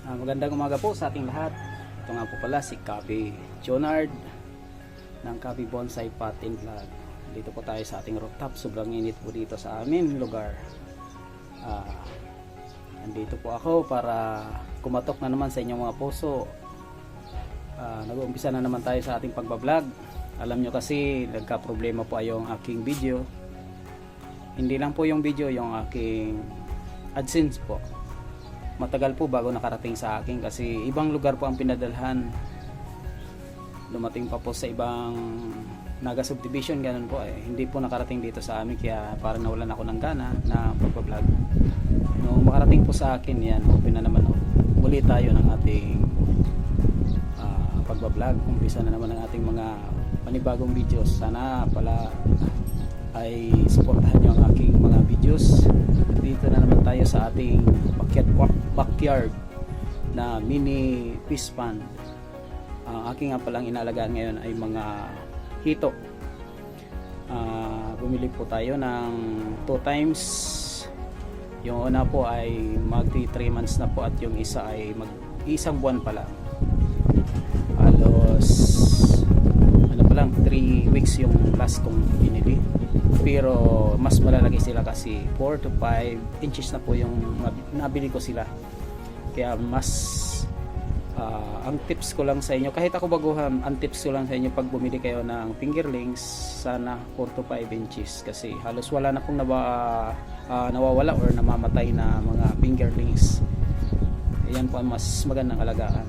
Magandang umaga po sa ating lahat. Ito nga po pala si Copy Jonard ng Copy Bonsai Pot and Vlog. Dito po tayo sa ating rooftop. Sobrang init po dito sa amin lugar. Andito po ako para kumatok na naman sa inyong mga puso. Nag-uumpisa na naman tayo sa ating pagbablog. Alam nyo kasi nagka-problema po ay yung aking video. Hindi lang po yung video, yung aking AdSense po. Matagal po bago nakarating sa akin kasi ibang lugar po ang pinadalhan. Dumating pa po sa ibang Naga subdivision, ganun po eh. Hindi po nakarating dito sa amin kaya parang nawalan ako ng gana na pagbablog. Nung makarating po sa akin yan, open na naman muli tayo ng ating pagbablog. Umpisa na naman ang ating mga panibagong videos. Sana pala ay suportahan nyo ang aking mga videos. Dito na naman tayo sa ating backyard na mini fish pond. Aking nga palang inalagaan ngayon ay mga hito. Bumili po tayo ng 2 times. Yung una po ay magti 3 months na po at yung isa ay isang buwan pa lang. Halos ano pa lang 3 weeks yung last kong binili. Pero mas malalaki sila kasi 4 to 5 inches na po yung nabili ko sila. Kaya mas ang tips ko lang sa inyo, kahit ako baguhan, ang tips ko lang sa inyo pag bumili kayo ng fingerlings, sana 4 to 5 inches kasi halos wala na pong nawawala or namamatay na mga fingerlings. Ayan po ang mas magandang alagaan.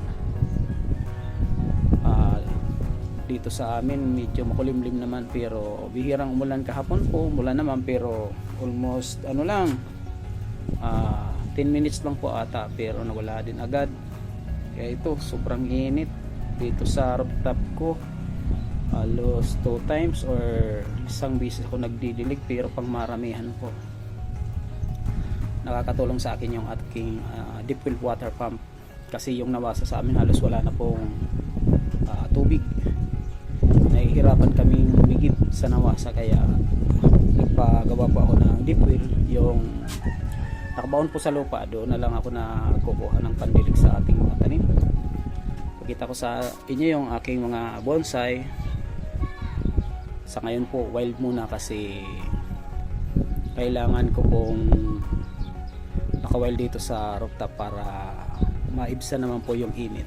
Dito sa amin medyo makulimlim naman pero bihirang umulan kahapon po, umulan naman pero almost 10 minutes lang po ata pero nawala din agad. Kaya ito sobrang init dito sa rooftop ko. Halos 2 times or isang beses ako nagdidilig pero pang maramihan po. Nakakatulong sa akin yung ating deep well water pump kasi yung nawasa sa amin halos wala na pong tubig. Nahihirapan kaming humigit sa nawasa kaya nagpagawa po ako ng deep well, yung nakabaon po sa lupa. Doon na lang ako na kukuha ng pandilig sa ating mga tanim. Pakita ko sa inyo yung aking mga bonsai. Sa ngayon po wild muna kasi kailangan ko pong naka-wild dito sa rooftop para maibsan naman po yung init.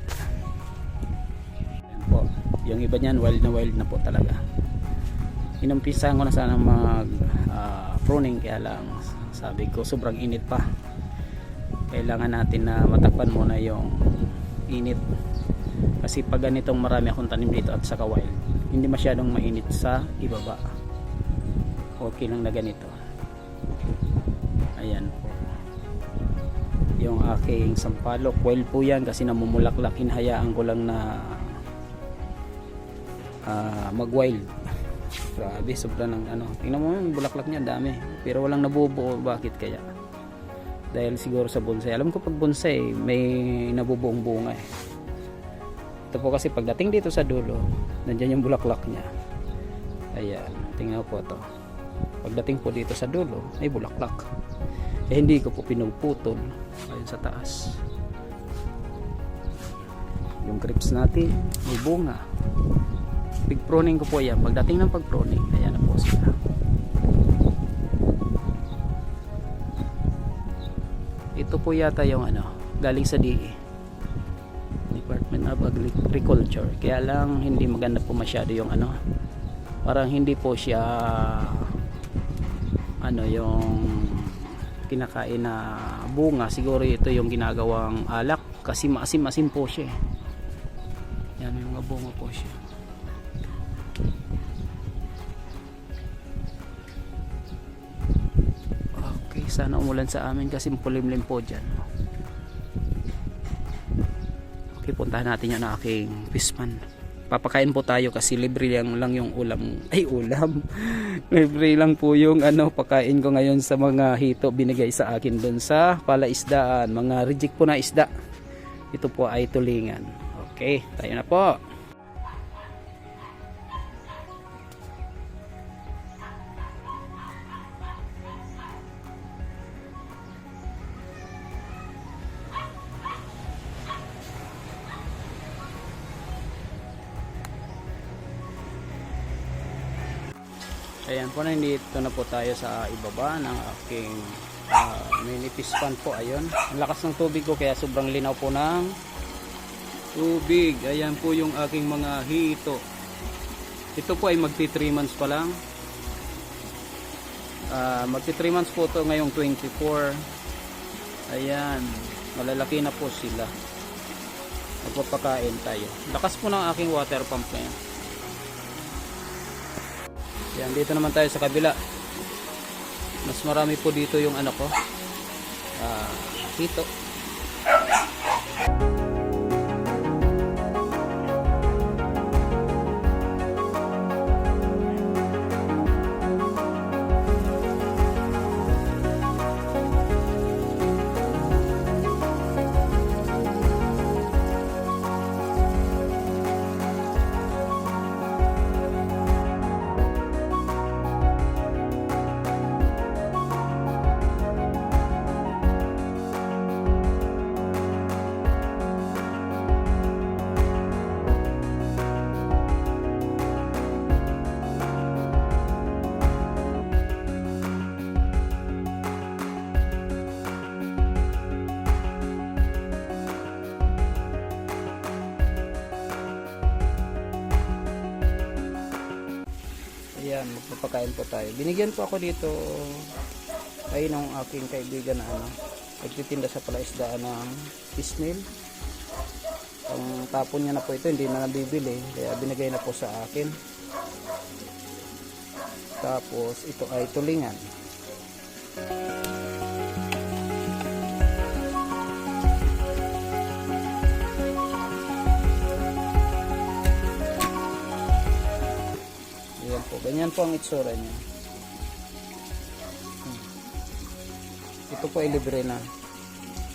Ayan po. Yung iba niyan wild na po talaga. Inumpisahan ko na sana mag pruning kaya lang sabi ko sobrang init pa. Kailangan natin na matakpan muna yung init. Kasi pag ganitong marami akong tanim dito at saka wild, hindi masyadong mainit sa ibaba. Okay lang na ganito. Ayan po. Yung aking sampalok, wild po yan kasi namumulaklak. Hinahayaan ko lang na mag-wild. Grabe, sobra ng tingnan mo yung bulaklak niya, dami. Pero walang nabubuo, bakit kaya? Dahil siguro sa bonsai. Alam ko pag bonsai, may nabubuong bunga eh. Ito po kasi pagdating dito sa dulo, nandiyan yung bulaklak niya. Ayan, tingnan po to. Pagdating po dito sa dulo, may bulaklak. Eh hindi ko po pinuputol. Ayun sa taas. Yung grapes natin, may bunga. Big pruning ko po yan. Pagdating ng pag-pruning, ayan na po sila. Ito po yata yung galing sa DE, Department of Agriculture. Kaya lang hindi maganda po masyado yung parang hindi po siya yung kinakain na bunga. Siguro ito yung ginagawang alak kasi maasim-asim po siya. Yan yung mga bunga po siya. Sana umulan sa amin kasi makulimlim po dyan. Okay, puntahan natin yan ang aking fish pond. Papakain po tayo kasi libre lang yung ulam. Libre lang po yung pakain ko ngayon sa mga hito binigay sa akin dun sa palaisdaan. Mga reject po na isda. Ito po ay tulingan. Okay, tayo na po. Ayan po, nandito na po tayo sa ibaba ng aking mini fish pond po. Ayun, ang lakas ng tubig ko kaya sobrang linaw po ng tubig. Ayan po yung aking mga hito. Ito po ay magti 3 months pa lang. Magti 3 months po to ngayong 24. Ayan, malalaki na po sila. Magpapakain tayo. Lakas po ng aking water pump na yan. Yan, dito naman tayo sa kabila. Mas marami po dito yung ano ko. Hito. Ayan, magpapakain po tayo. Binigyan po ako dito ay ng aking kaibigan na nagtitinda sa palaisdaan ng fish meal. Ang tapon niya na po ito, hindi na nabibili, kaya binigay na po sa akin. Tapos ito ay tulingan. Ganyan po ang itsura niya. Ito po ay libre na.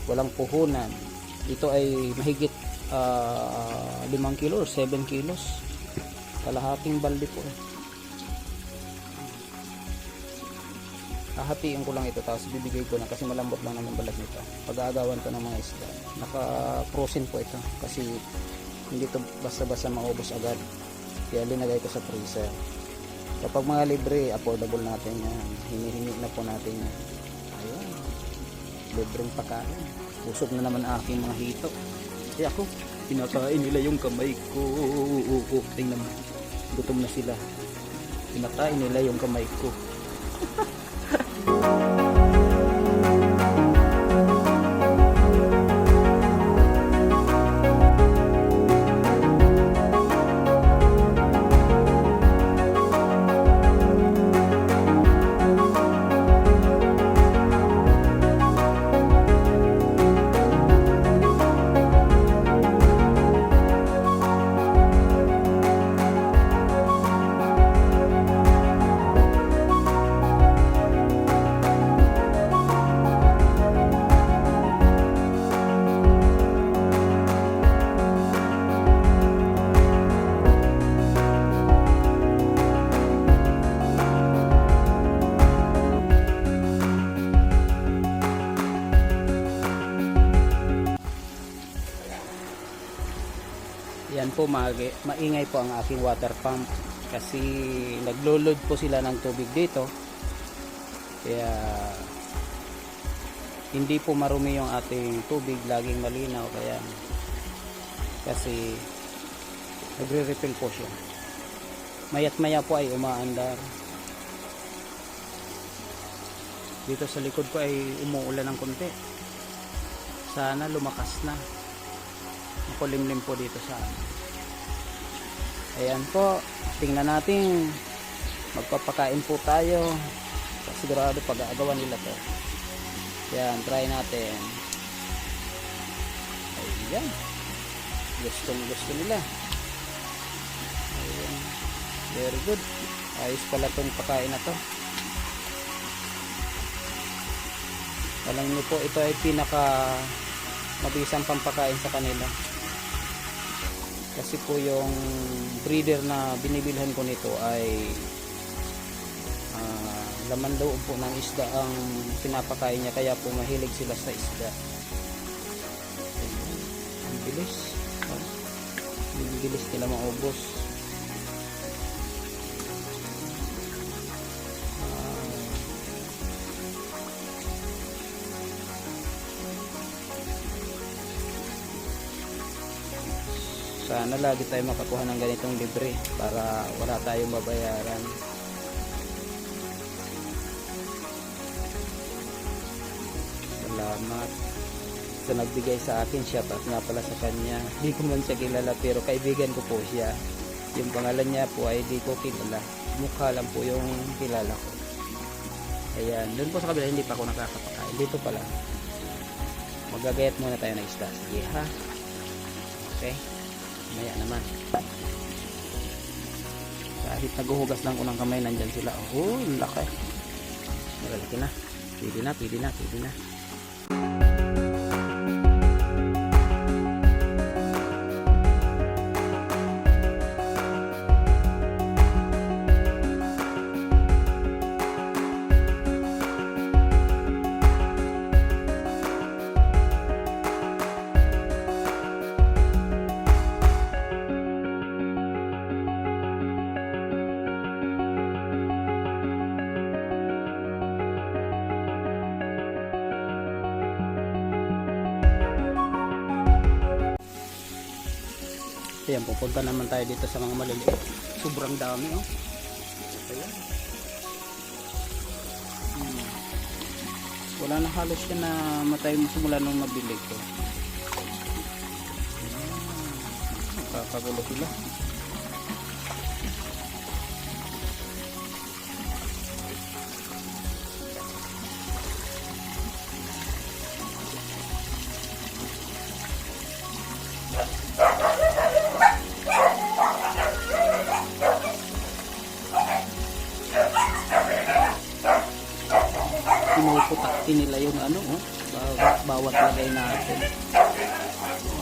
Walang puhunan. Ito ay mahigit 5 kilo or 7 kilos. Kalahating balde po. Hahatiin ko lang ito tapos bibigay ko na kasi malambot lang naman balat nito. Pag-aagawan ko ng mga isda. Naka-frozen po ito kasi hindi ito basta-basta maubos agad. Kaya linagay ko sa freezer. Kapag mga libre, affordable natin yan. Hinihingi na po natin yan. Ayun. Libreng pagkain. Busog na naman aking mga hito. Kaya ako, pinakain nila yung kamay ko. Tingnan mo. Gutom na sila. Pinakain nila yung kamay ko. Yan po, maingay po ang aking water pump kasi naglo-load po sila ng tubig dito, kaya hindi po marumi yung ating tubig, laging malinaw, kaya kasi nagre-refill po siya. Mayat maya po ay umaandar. Dito sa likod ko ay umuulan ng konti, sana lumakas na. Makulimlim po dito sa ayan po, tingnan natin, magpapakain po tayo, sigurado pag-aagawan nila to. Yan, try natin. Ayan, gusto nila. Ayan, very good. Ayos pala itong pakain na to. Alam niyo po, ito ay pinaka mabisang pampakain sa kanila. Kasi po yung breeder na binibilhan ko nito ay laman loob po ng isda ang pinapakain niya, kaya po mahilig sila sa isda. Ang bilis. Bilis nila maubos. Sana lagi tayo makakuha ng ganitong libre para wala tayong babayaran. Salamat sa nagbigay sa akin. Shout out nga pala sa kanya. Di ko man siya kilala pero kaibigan ko po siya. Yung pangalan niya po ay di ko kilala. Mukha lang po yung kilala ko. Ayan, doon po sa kabila hindi pa ako nakakapakain. Dito pala. Magagayat muna tayo ng isda. Sige ha. Okay. Maya naman. Kahit naghuhugas lang ko ng kamay, nandyan sila. Oh, laki. Malalaki na. Pwede na, pwede na, pwede na. Ayan, pupunta naman tayo dito sa mga maliliit. Sobrang dami, oh. Ayan. Wala na halos yan na matay mo simula nung mabili ko. Nakakagulo sila. Pinuputakti nila yung ano, oh, bawat lagay natin.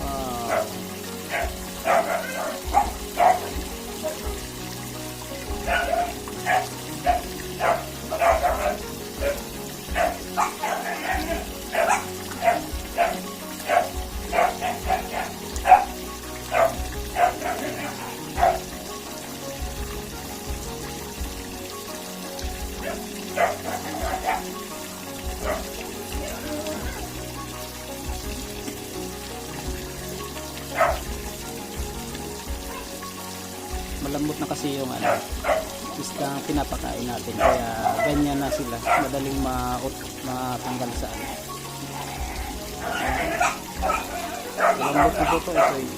Wow. Malambot na kasi yung ano, isda pinapakain natin, kaya ganyan na sila, madaling matanggal sa ano. Malambot na po ito yung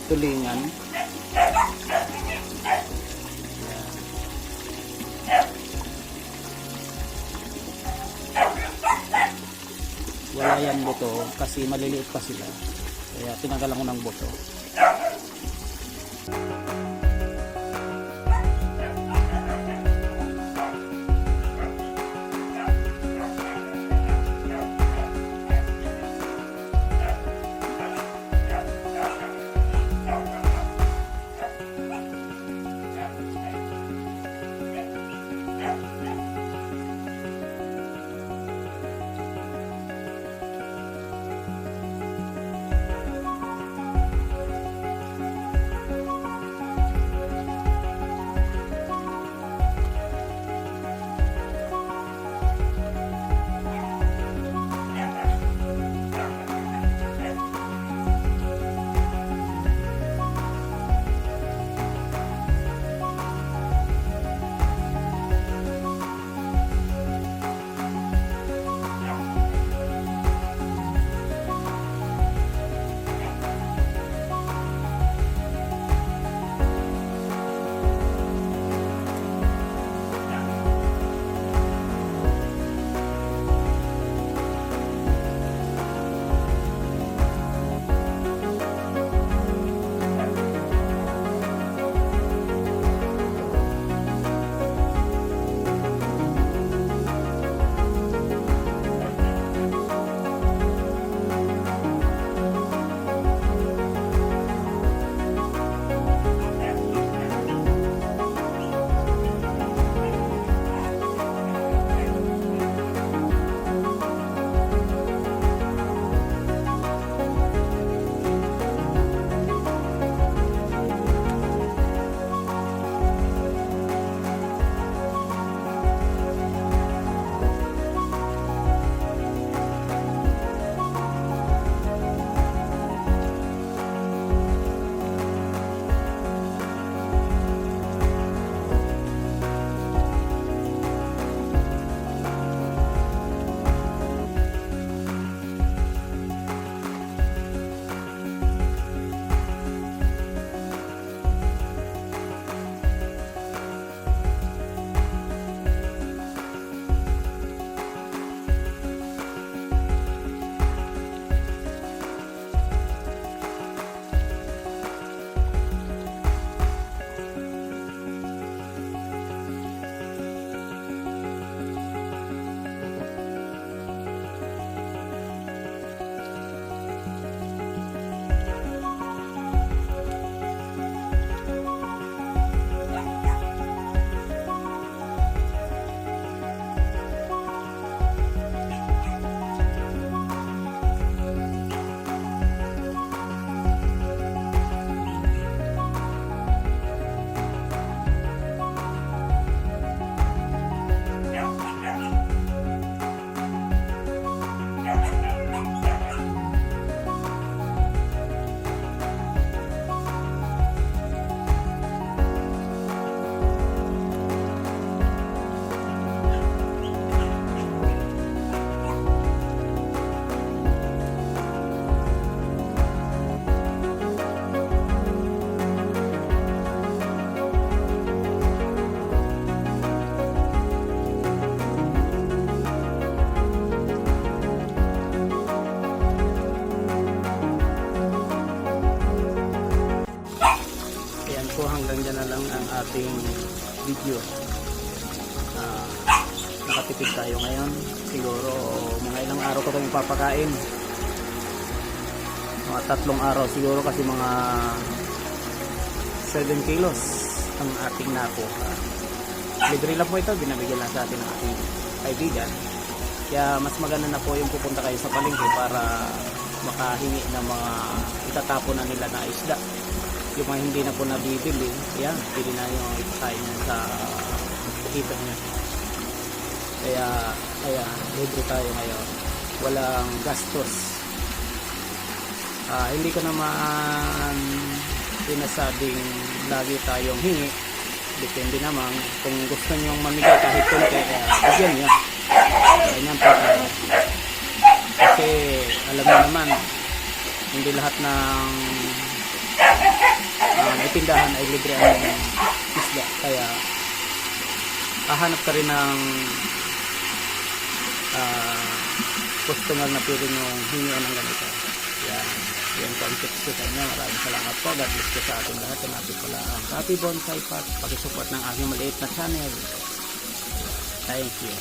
tulingan. Wala yan buto kasi maliliit pa sila, kaya tinanggalan ko ng buto. hanggang dyan na lang ang ating video. Nakatipid tayo ngayon. Siguro mga ilang araw ko itong ipapakain. Mga 3 araw siguro kasi mga 7 kilos ang ating nakuha. Libre lang po ito, binabigyan lang sa atin ng ating kaibigan. Kaya mas maganda na po yung pupunta kayo sa palengke para makahingi ng mga itatapon na nila na isda. Yung mga hindi na po nabibili, yan, pili na yung ipakain sa kita niya. Kaya libre tayo ngayon. Walang gastos. Hindi ko naman sinasabing lagi tayong hingi. Depende naman kung gusto nyo mamigay kahit konti, bigyan nyo. Ganyan po tayo. Kasi alam mo naman, hindi lahat ng may tindahan ay libre ang isda. Kaya hahanap ka rin ng customer na pwede nyo hingian ng ganito. Yan po ang tips ko sa inyo. Maraming salamat po. God bless ko sa ating lahat. At natin pala ang Happy Bonsai Pot. Pakisupport ng aking maliit na channel. Thank you.